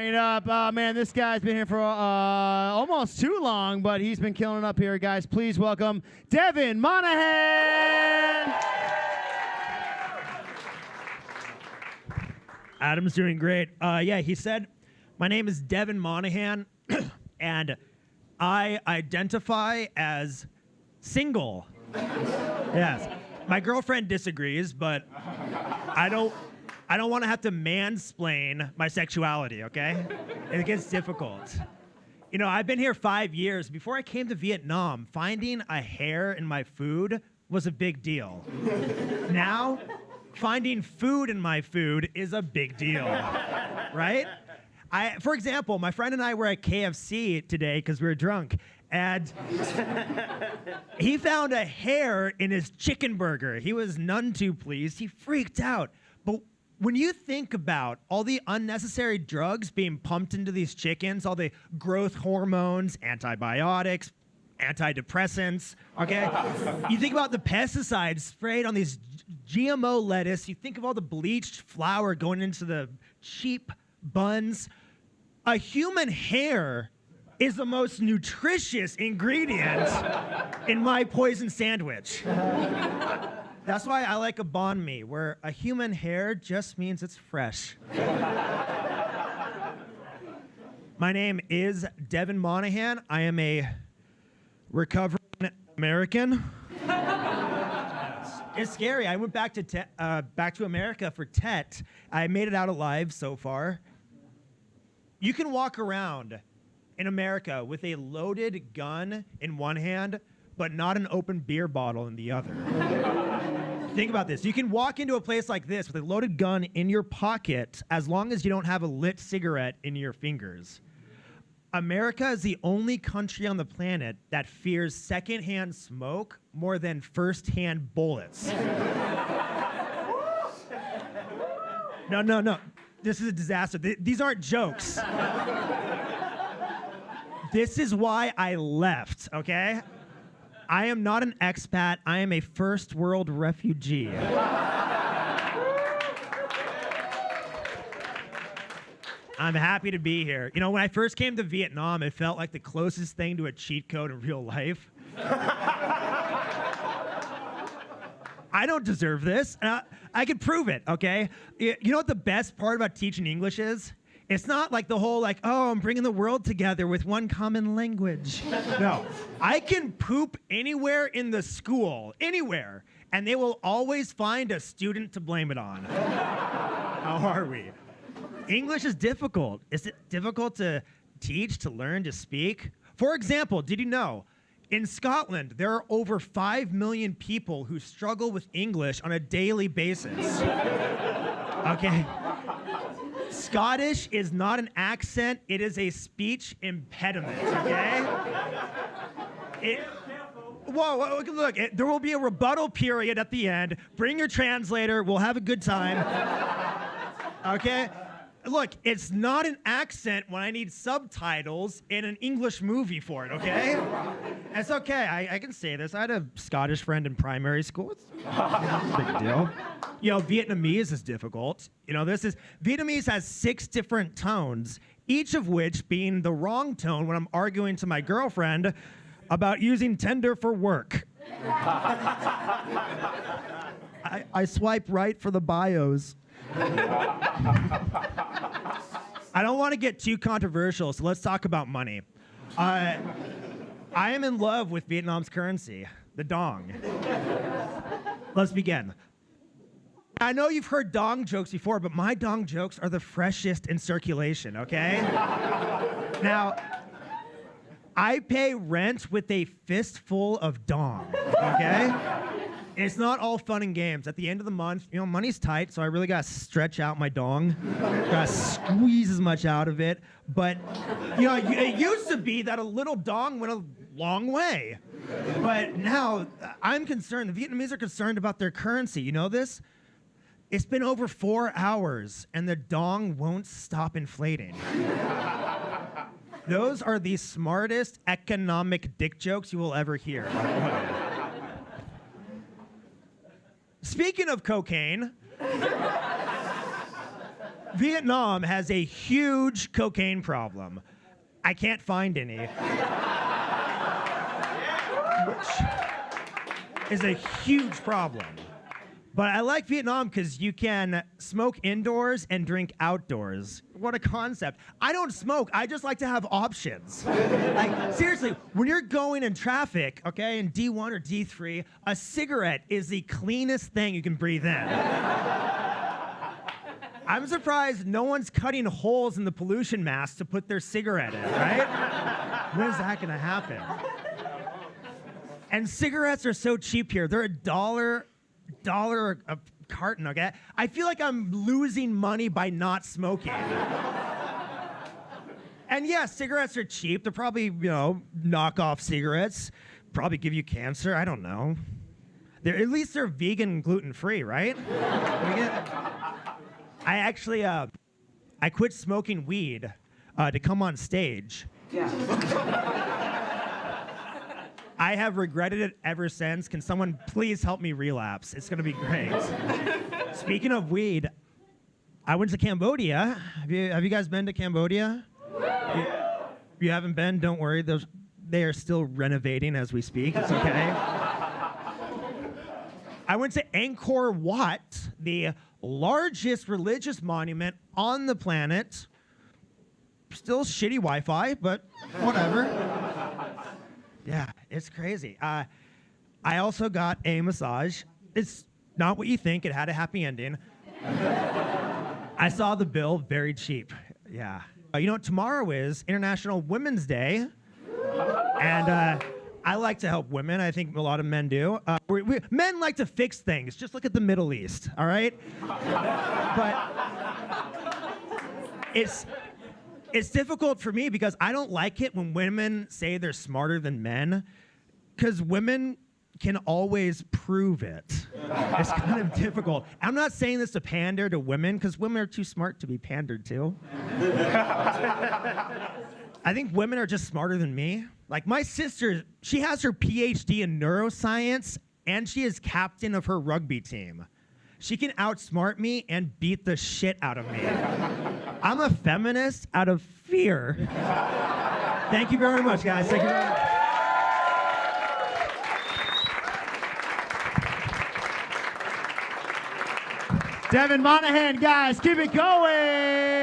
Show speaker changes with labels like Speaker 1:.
Speaker 1: it up. Man, this guy's been here for almost too long, but he's been killing it up here, guys. Please welcome Devin Monaghan.
Speaker 2: Adam's doing great. Yeah, he said, my name is Devin Monaghan, and I identify as single. Yes. My girlfriend disagrees, but I don't want to have to mansplain my sexuality, okay? It gets difficult. You know, I've been here 5 years. Before I came to Vietnam, finding a hair in my food was a big deal. Now, finding food in my food is a big deal, right? For example, my friend and I were at KFC today because we were drunk, and he found a hair in his chicken burger. He was none too pleased. He freaked out. But when you think about all the unnecessary drugs being pumped into these chickens, all the growth hormones, antibiotics, antidepressants, okay? You think about the pesticides sprayed on these GMO lettuce. You think of all the bleached flour going into the cheap buns. A human hair is the most nutritious ingredient in my poison sandwich. That's why I like a banh mi, where a human hair just means it's fresh. My name is Devin Monaghan. I am a recovering American. It's scary. I went back to America for Tet. I made it out alive so far. You can walk around in America with a loaded gun in one hand, but not an open beer bottle in the other. Think about this. You can walk into a place like this with a loaded gun in your pocket as long as you don't have a lit cigarette in your fingers. America is the only country on the planet that fears secondhand smoke more than firsthand bullets. No. This is a disaster. These aren't jokes. This is why I left, okay? I am not an expat. I am a first world refugee. I'm happy to be here. You know, when I first came to Vietnam, it felt like the closest thing to a cheat code in real life. I don't deserve this. I could prove it, okay? You know what the best part about teaching English is? It's not like the whole oh, I'm bringing the world together with one common language. No, I can poop anywhere in the school, anywhere, and they will always find a student to blame it on. How are we? English is difficult. Is it difficult to teach, to learn, to speak? For example, did you know, in Scotland, there are over 5 million people who struggle with English on a daily basis. Okay? Scottish is not an accent, it is a speech impediment, okay? Whoa, look, there will be a rebuttal period at the end. Bring your translator, we'll have a good time. Okay? Look, it's not an accent when I need subtitles in an English movie for it, okay? It's okay, I can say this. I had a Scottish friend in primary school. It's a big deal. You know, Vietnamese is difficult. You know, Vietnamese has 6 different tones, each of which being the wrong tone when I'm arguing to my girlfriend about using Tinder for work. I swipe right for the bios. I don't want to get too controversial, so let's talk about money. I am in love with Vietnam's currency, the dong. Let's begin. I know you've heard dong jokes before, but my dong jokes are the freshest in circulation, okay? Now, I pay rent with a fistful of dong, okay? It's not all fun and games. At the end of the month, you know, money's tight, so I really gotta stretch out my dong. Gotta squeeze as much out of it. But, you know, it used to be that a little dong went a long way. But now, I'm concerned. The Vietnamese are concerned about their currency. You know this? It's been over 4 hours, and the dong won't stop inflating. Those are the smartest economic dick jokes you will ever hear. Speaking of cocaine, Vietnam has a huge cocaine problem. I can't find any. Which is a huge problem. But I like Vietnam because you can smoke indoors and drink outdoors. What a concept. I don't smoke. I just like to have options. Like, seriously, when you're going in traffic, okay, in D1 or D3, a cigarette is the cleanest thing you can breathe in. I'm surprised no one's cutting holes in the pollution mask to put their cigarette in, right? When is that gonna happen? And cigarettes are so cheap here. They're $1 a carton, okay? I feel like I'm losing money by not smoking. And yeah, cigarettes are cheap. They're probably, knockoff cigarettes. Probably give you cancer. I don't know. At least they're vegan and gluten-free, right? I actually, I quit smoking weed to come on stage.
Speaker 3: Yeah.
Speaker 2: I have regretted it ever since. Can someone please help me relapse? It's gonna be great. Speaking of weed, I went to Cambodia. Have you guys been to Cambodia? You haven't been? Don't worry. They are still renovating as we speak. It's okay. I went to Angkor Wat, the largest religious monument on the planet. Still shitty Wi-Fi, but whatever. Yeah, it's crazy. I also got a massage. It's not what you think. It had a happy ending. I saw the bill, very cheap. Yeah. Tomorrow is International Women's Day. And I like to help women. I think a lot of men do. Men like to fix things. Just look at the Middle East, all right? But it's difficult for me because I don't like it when women say they're smarter than men, because women can always prove it. It's kind of difficult. I'm not saying this to pander to women, because women are too smart to be pandered to. I think women are just smarter than me. Like my sister, she has her PhD in neuroscience, and she is captain of her rugby team. She can outsmart me and beat the shit out of me. I'm a feminist out of fear. Thank you very much, guys. Thank you very much.
Speaker 1: Devin Monaghan, guys, keep it going.